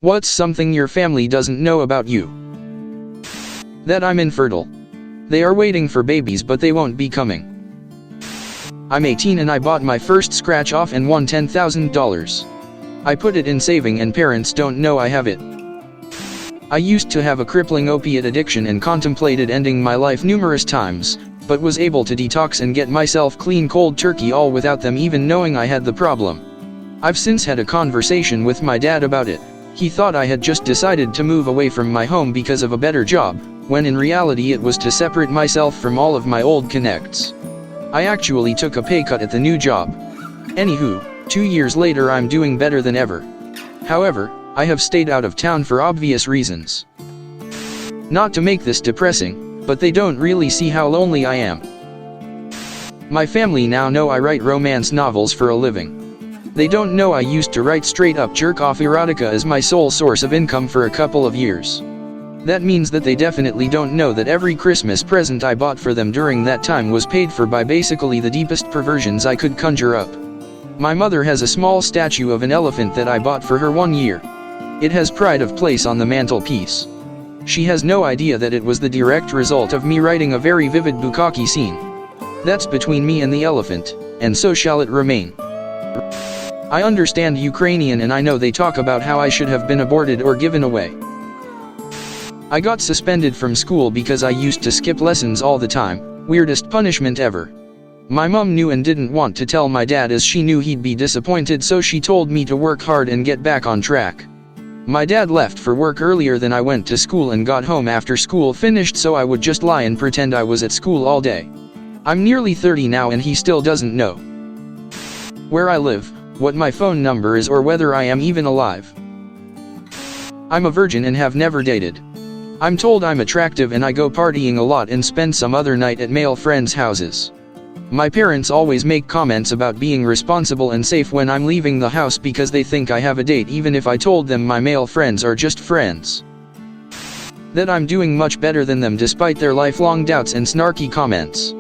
What's something your family doesn't know about you? That I'm infertile. They are waiting for babies but they won't be coming. I'm 18 and I bought my first scratch off and won $10,000. I put it in saving and parents don't know I have it. I used to have a crippling opiate addiction and contemplated ending my life numerous times, but was able to detox and get myself clean cold turkey all without them even knowing I had the problem. I've since had a conversation with my dad about it. He thought I had just decided to move away from my home because of a better job, when in reality it was to separate myself from all of my old connects. I actually took a pay cut at the new job. Anywho, 2 years later I'm doing better than ever. However, I have stayed out of town for obvious reasons. Not to make this depressing, but they don't really see how lonely I am. My family now know I write romance novels for a living. They don't know I used to write straight-up jerk-off erotica as my sole source of income for a couple of years. That means that they definitely don't know that every Christmas present I bought for them during that time was paid for by basically the deepest perversions I could conjure up. My mother has a small statue of an elephant that I bought for her 1 year. It has pride of place on the mantelpiece. She has no idea that it was the direct result of me writing a very vivid bukkake scene. That's between me and the elephant, and so shall it remain. I understand Ukrainian and I know they talk about how I should have been aborted or given away. I got suspended from school because I used to skip lessons all the time, weirdest punishment ever. My mom knew and didn't want to tell my dad as she knew he'd be disappointed, so she told me to work hard and get back on track. My dad left for work earlier than I went to school and got home after school finished, so I would just lie and pretend I was at school all day. I'm nearly 30 now and he still doesn't know where I live, what my phone number is, or whether I am even alive. I'm a virgin and have never dated. I'm told I'm attractive and I go partying a lot and spend some other night at male friends' houses. My parents always make comments about being responsible and safe when I'm leaving the house because they think I have a date even if I told them my male friends are just friends. That I'm doing much better than them despite their lifelong doubts and snarky comments.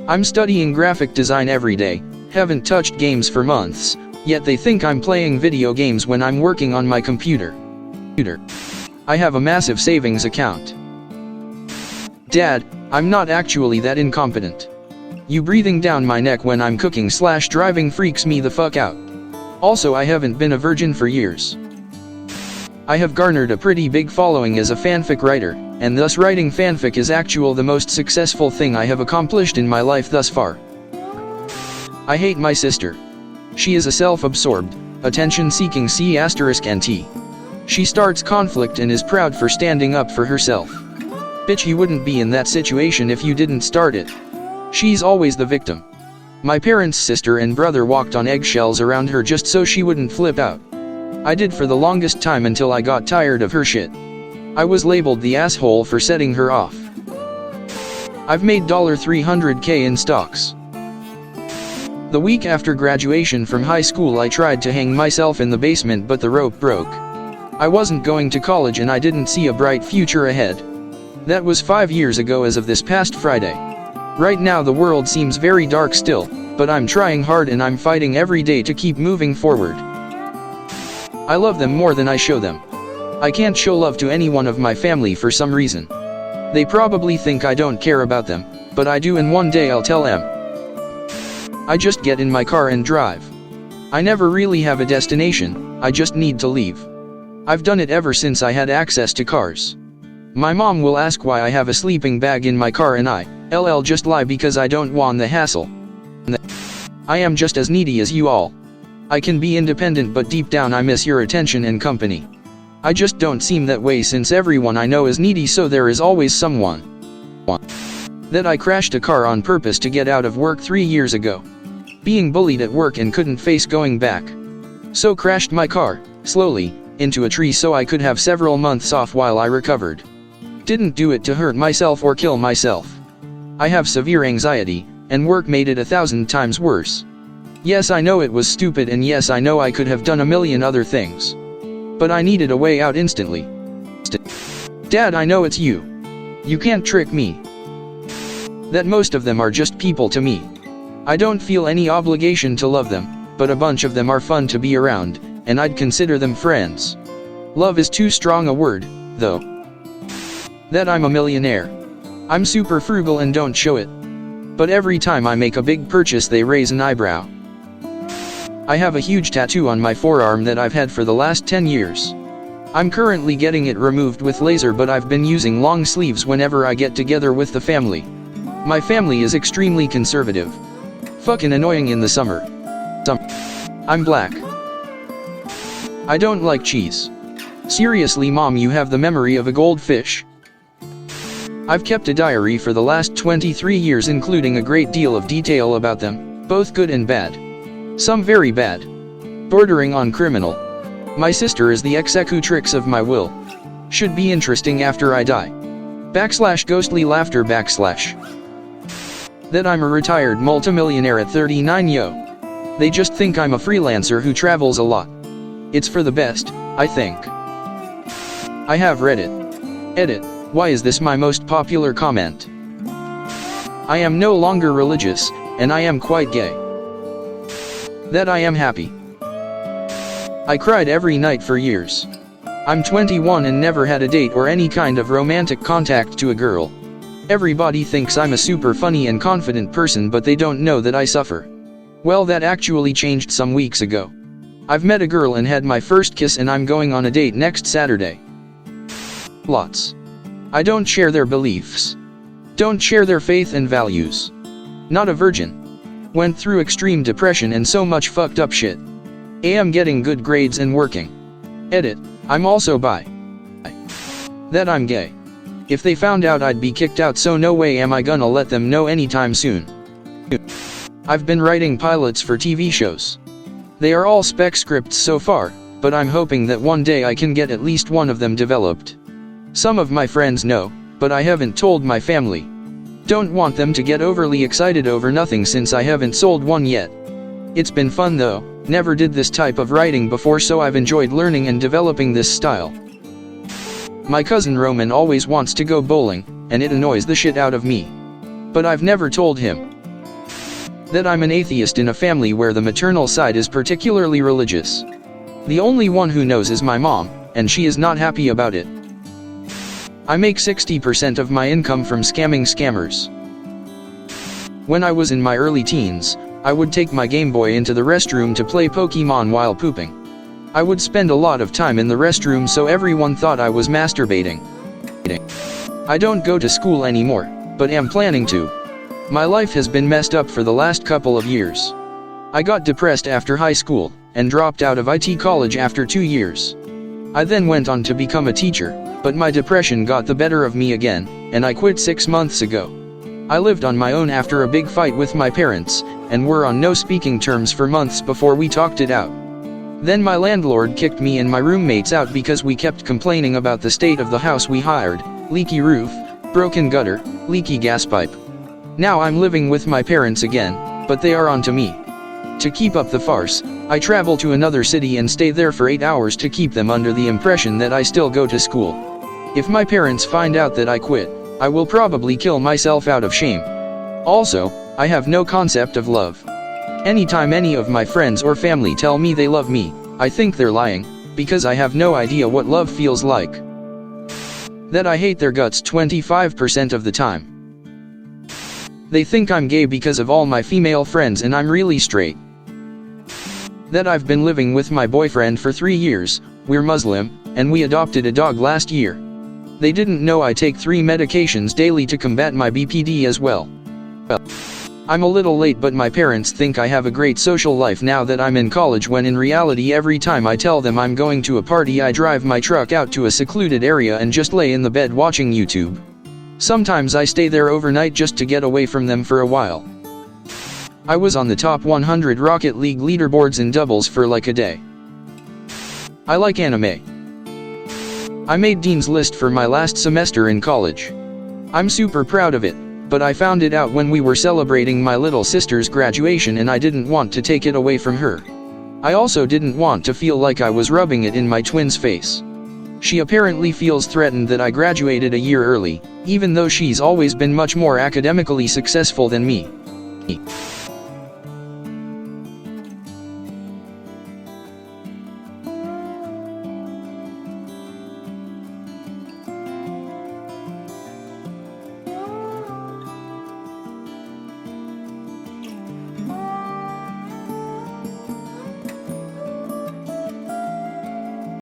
I'm studying graphic design every day, haven't touched games for months, yet they think I'm playing video games when I'm working on my computer. I have a massive savings account. Dad, I'm not actually that incompetent. You breathing down my neck when I'm cooking/driving freaks me the fuck out. Also, I haven't been a virgin for years. I have garnered a pretty big following as a fanfic writer, and thus writing fanfic is the most successful thing I have accomplished in my life thus far. I hate my sister. She is a self-absorbed, attention-seeking C***NT. She starts conflict and is proud for standing up for herself. Bitch, you wouldn't be in that situation if you didn't start it. She's always the victim. My parents' sister and brother walked on eggshells around her just so she wouldn't flip out. I did for the longest time until I got tired of her shit. I was labeled the asshole for setting her off. I've made $300K in stocks. The week after graduation from high school I tried to hang myself in the basement but the rope broke. I wasn't going to college and I didn't see a bright future ahead. That was 5 years ago as of this past Friday. Right now the world seems very dark still, but I'm trying hard and I'm fighting every day to keep moving forward. I love them more than I show them. I can't show love to anyone of my family for some reason. They probably think I don't care about them, but I do, and one day I'll tell them. I just get in my car and drive. I never really have a destination, I just need to leave. I've done it ever since I had access to cars. My mom will ask why I have a sleeping bag in my car and I just lie because I don't want the hassle. I am just as needy as you all. I can be independent but deep down I miss your attention and company. I just don't seem that way since everyone I know is needy, so there is always someone. That I crashed a car on purpose to get out of work 3 years ago. Being bullied at work and couldn't face going back. So crashed my car, slowly, into a tree so I could have several months off while I recovered. Didn't do it to hurt myself or kill myself. I have severe anxiety, and work made it 1,000 times worse. Yes, I know it was stupid, and yes, I know I could have done a million other things. But I needed a way out instantly. Dad, I know it's you. You can't trick me. That most of them are just people to me. I don't feel any obligation to love them, but a bunch of them are fun to be around, and I'd consider them friends. Love is too strong a word, though. That I'm a millionaire. I'm super frugal and don't show it. But every time I make a big purchase they raise an eyebrow. I have a huge tattoo on my forearm that I've had for the last 10 years. I'm currently getting it removed with laser, but I've been using long sleeves whenever I get together with the family. My family is extremely conservative. Fucking annoying in the summer. I'm black. I don't like cheese. Seriously, Mom, you have the memory of a goldfish. I've kept a diary for the last 23 years, including a great deal of detail about them, both good and bad. Some very bad. Bordering on criminal. My sister is the executrix of my will. Should be interesting after I die. /ghostly laughter / That I'm a retired multimillionaire at 39, yo. They just think I'm a freelancer who travels a lot. It's for the best, I think. I have Reddit. Edit. Why is this my most popular comment? I am no longer religious, and I am quite gay. That I am happy. I cried every night for years. I'm 21 and never had a date or any kind of romantic contact to a girl. Everybody thinks I'm a super funny and confident person, but they don't know that I suffer. Well, that actually changed some weeks ago. I've met a girl and had my first kiss, and I'm going on a date next Saturday. Lots. I don't share their beliefs. Don't share their faith and values. Not a virgin. Went through extreme depression and so much fucked up shit. Am getting good grades and working. Edit. I'm also bi. That I'm gay. If they found out I'd be kicked out, so no way am I gonna let them know anytime soon. I've been writing pilots for TV shows. They are all spec scripts so far, but I'm hoping that one day I can get at least one of them developed. Some of my friends know, but I haven't told my family. Don't want them to get overly excited over nothing since I haven't sold one yet. It's been fun though, never did this type of writing before, so I've enjoyed learning and developing this style. My cousin Roman always wants to go bowling, and it annoys the shit out of me. But I've never told him. That I'm an atheist in a family where the maternal side is particularly religious. The only one who knows is my mom, and she is not happy about it. I make 60% of my income from scamming scammers. When I was in my early teens, I would take my Game Boy into the restroom to play Pokemon while pooping. I would spend a lot of time in the restroom, so everyone thought I was masturbating. I don't go to school anymore, but am planning to. My life has been messed up for the last couple of years. I got depressed after high school, and dropped out of IT college after 2 years. I then went on to become a teacher, but my depression got the better of me again, and I quit 6 months ago. I lived on my own after a big fight with my parents, and were on no speaking terms for months before we talked it out. Then my landlord kicked me and my roommates out because we kept complaining about the state of the house we hired: leaky roof, broken gutter, leaky gas pipe. Now I'm living with my parents again, but they are on to me. To keep up the farce, I travel to another city and stay there for 8 hours to keep them under the impression that I still go to school. If my parents find out that I quit, I will probably kill myself out of shame. Also, I have no concept of love. Anytime any of my friends or family tell me they love me, I think they're lying, because I have no idea what love feels like. That I hate their guts 25% of the time. They think I'm gay because of all my female friends and I'm really straight. That I've been living with my boyfriend for 3 years, we're Muslim, and we adopted a dog last year. They didn't know I take 3 medications daily to combat my BPD as well. I'm a little late, but my parents think I have a great social life now that I'm in college, when in reality every time I tell them I'm going to a party I drive my truck out to a secluded area and just lay in the bed watching YouTube. Sometimes I stay there overnight just to get away from them for a while. I was on the top 100 Rocket League leaderboards in doubles for like a day. I like anime. I made Dean's List for my last semester in college. I'm super proud of it, but I found it out when we were celebrating my little sister's graduation and I didn't want to take it away from her. I also didn't want to feel like I was rubbing it in my twin's face. She apparently feels threatened that I graduated a year early, even though she's always been much more academically successful than me.